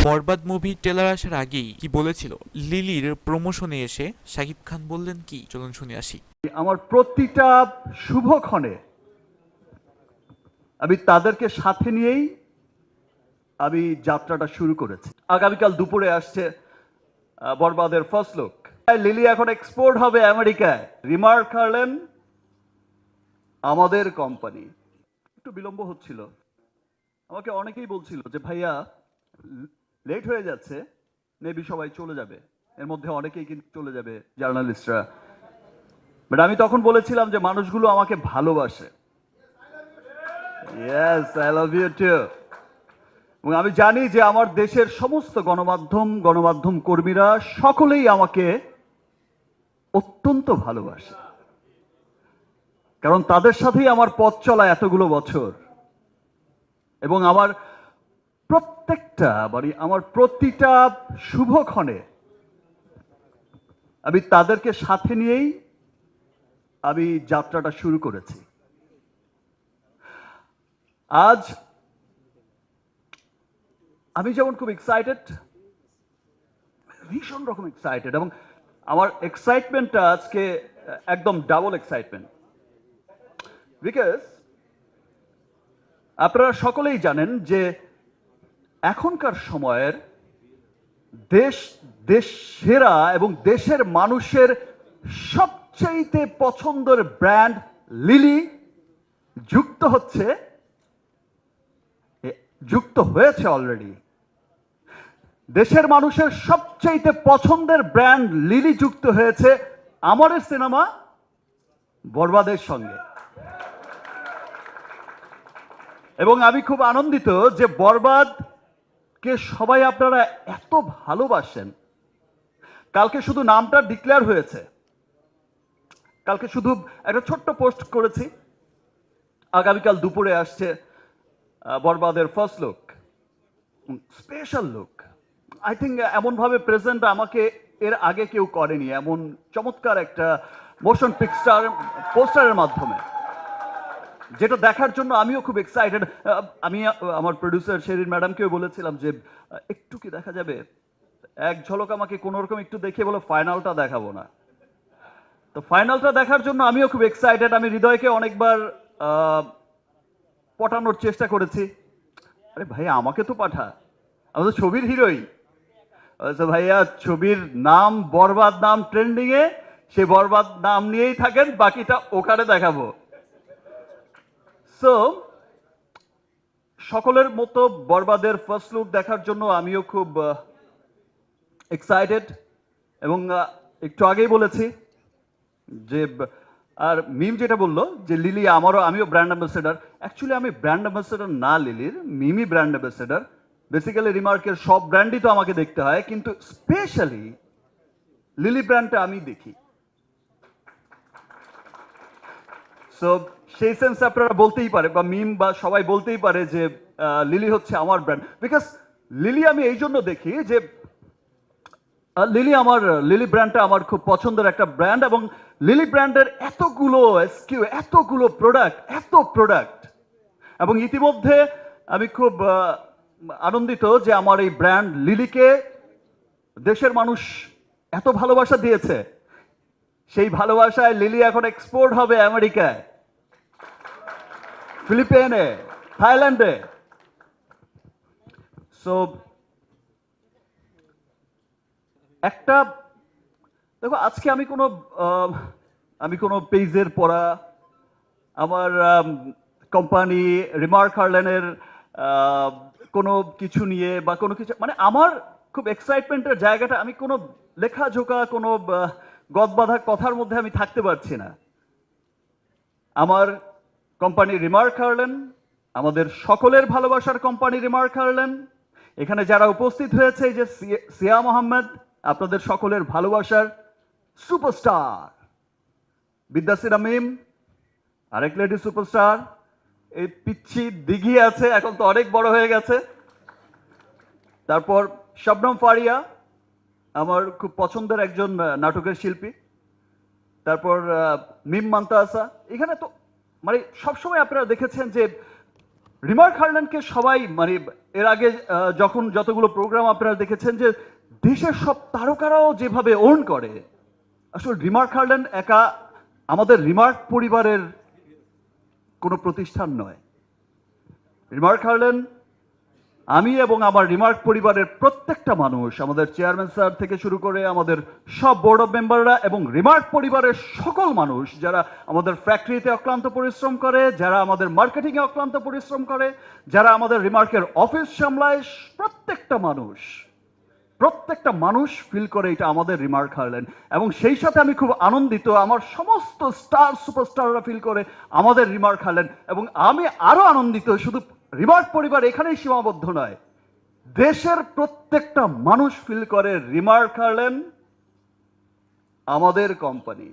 বরবাদ মুভির ট্রেলার আসার আগেই কি বলেছিল লিলির প্রমোশনে এসে শাকিব খান বললেন কি, চলুন শুনে আসি। আমার প্রতিটা শুভক্ষণে আমি তাদেরকে সাথে নিয়েই আমি যাত্রাটা শুরু করেছি। আগামীকাল দুপুরে আসছে বরবাদের ফার্স্ট লুক। লিলি এখন এক্সপোর্ট হবে আমেরিকায়। রিমার্ক হারলেন আমাদের কোম্পানি। একটু বিলম্ব হচ্ছিল, আমাকে অনেকেই বলছিল যে ভাইয়া লেট হয়ে যাচ্ছে, মেবি সবাই চলে যাবে, এর মধ্যে অনেকেই কিন্তু চলে যাবে জার্নালিস্টরা। বাট আমি তখন বলেছিলাম যে মানুষগুলো আমাকে ভালোবাসে। Yes, I love you too. এবং আমি জানি যে আমার দেশের সমস্ত গণমাধ্যম কর্মীরা সকলেই আমাকে অত্যন্ত ভালোবাসে, কারণ তাদের সাথেই আমার পথ চলা এতগুলো বছর। এবং আমার প্রতিটা শুভক্ষণে আমি তাদেরকে সাথে নিয়েই আমি যাত্রাটা শুরু করেছি। আজ আমি যেমন খুব এক্সাইটেড, ভীষণ রকম এক্সাইটেড, এবং আমার এক্সাইটমেন্টটা আজকে একদম ডাবল এক্সাইটমেন্ট। বিকজ আপনারা সকলেই জানেন যে এখনকার সময়ের দেশ সেরা এবং দেশের মানুষের সবচেয়ে পছন্দের ব্র্যান্ড লিলি যুক্ত হয়েছে অলরেডি। দেশের মানুষের সবচেয়ে পছন্দের ব্র্যান্ড লিলি যুক্ত হয়েছে আমার সিনেমা বরবাদের সঙ্গে। এবং আমি খুব আনন্দিত যে বরবাদকে সবাই আপনারা এত ভালোবাসেন। কালকে শুধু নামটা ডিক্লেয়ার হয়েছে, কালকে শুধু একটা ছোট্ট পোস্ট করেছি, আগামীকাল দুপুরে আসছে বরবাদের first look, special look. I think এমনভাবে প্রেজেন্ট আমাকে এর আগে কেউ করেনি, এমন চমৎকার একটা মোশন পিকচার পোস্টারের মাধ্যমে, যেটা দেখার জন্য আমিও খুব এক্সাইটেড। আমি আমার প্রডিউসার শেরিন ম্যাডামকেও বলেছিলাম যে একটু কি দেখা যাবে, এক ঝলক আমাকে কোনো রকম একটু দেখিয়ে বলো, ফাইনালটা দেখাবো না। তো ফাইনালটা দেখার জন্য আমিও খুব এক্সাইটেড। আমি হৃদয়কে অনেকবার পটানোর চেষ্টা করেছি, আরে ভাই আমাকে তো পাঠা, আমি তো ছবির হিরোই। ভাইয়া ছবির নাম বরবাদ, নাম ট্রেন্ডিং এ, সেই বরবাদ নাম নিয়েই থাকেন, বাকিটা ওখানে দেখাবো। সো সকলের মতো বরবাদের ফার্স্ট লুক দেখার জন্য আমিও খুব এক্সাইটেড। এবং একটু আগেই বলেছি যে, আর মিম যেটা বললো যে লিলি আমিও ব্র্যান্ড অ্যাম্বাসেডার। অ্যাকচুয়ালি আমি ব্র্যান্ড অ্যাম্বাসেডার না লিলির, মিমি ব্র্যান্ড অ্যাম্বাসেডার। বেসিক্যালি রিমার্কের সব ব্র্যান্ডই তো আমাকে দেখতে হয়, কিন্তু স্পেশালি লিলি ব্র্যান্ডটা আমি দেখি। সো সেই সেন্স আপনারা বলতেই পারে, বা মিম বা সবাই বলতেই পারে যে লিলি হচ্ছে আমার ব্র্যান্ড। বিকজ লিলি আমি এই জন্য দেখি যে লিলি ব্র্যান্ডটা আমার খুব পছন্দের একটা ব্র্যান্ড, এবং লিলি ব্র্যান্ডের এতগুলো এসকিউ, এতগুলো প্রোডাক্ট, এবং ইতিমধ্যে আমি খুব আনন্দিত যে আমার এই ব্র্যান্ড লিলিকে দেশের মানুষ এত ভালোবাসা দিয়েছে। সেই ভালোবাসায় লিলি এখন এক্সপোর্ট হবে আমেরিকায়, ফিলিপিনে, থাইল্যান্ডে। সো একটা দেখো, আজকে আমি কোনো পেজের পড়া, আমার কোম্পানি রিমার্ক হারলেনের কোনো কিছু নিয়ে বা কোনো কিছু, মানে আমার খুব এক্সাইটমেন্টের জায়গাটা, আমি কোনো লেখাজোকা, কোনো গদবাঁধা কথার মধ্যে আমি থাকতে পারছি না। আমার কোম্পানি রিমার্ক হারলেন, আমাদের সকলের ভালোবাসার কোম্পানি রিমার্ক হারলেন। এখানে যারা উপস্থিত হয়েছে, এই যে সিয়াম আহমেদ, আপনাদের সকলের ভালোবাসার সুপারস্টার, বিদ্যাসিরা মিম, আরেক লেডি সুপারস্টার, এই পিচ্ছি দিঘি আছে, এখন তো অনেক বড় হয়ে গেছে। তারপর শবনম ফারিয়া, আমার খুব পছন্দের একজন নাটকের শিল্পী। তারপর মিম মান্তাসা। এখানে তো মানে সবসময় আপনারা দেখেছেন যে রিমার্ক হারল্যান্ডকে সবাই মানে এর আগে যখন যতগুলো প্রোগ্রাম আপনারা দেখেছেন যে দেশের সব তারকারাও যেভাবে ওন করে, আসলে রিমার্ক হারল্যান্ড একা আমাদের রিমার্ক পরিবারের কোনো প্রতিষ্ঠান নয়। রিমার্ক হারল্যান্ড আমি এবং আমার রিমার্ক পরিবারের প্রত্যেকটা মানুষ, আমাদের চেয়ারম্যান স্যার থেকে শুরু করে আমাদের সব বোর্ড অফ মেম্বাররা এবং রিমার্ক পরিবারের সকল মানুষ যারা আমাদের ফ্যাক্টরিতে অক্লান্ত পরিশ্রম করে, যারা আমাদের মার্কেটিংয়ে অক্লান্ত পরিশ্রম করে, যারা আমাদের রিমার্কের অফিস সামলায়, প্রত্যেকটা মানুষ ফিল করে এটা আমাদের রিমার্ক হারল্যান্ড। এবং সেই সাথে আমি খুব আনন্দিত আমার সমস্ত স্টার সুপারস্টাররা ফিল করে আমাদের রিমার্ক হারল্যান্ড। এবং আমি আরো আনন্দিত শুধু রিমার্ক পরিবার এখানেই সীমাবদ্ধ নয়, দেশের প্রত্যেকটা মানুষ ফিল করে রিমার্ক হারল্যান্ড আমাদের কোম্পানি।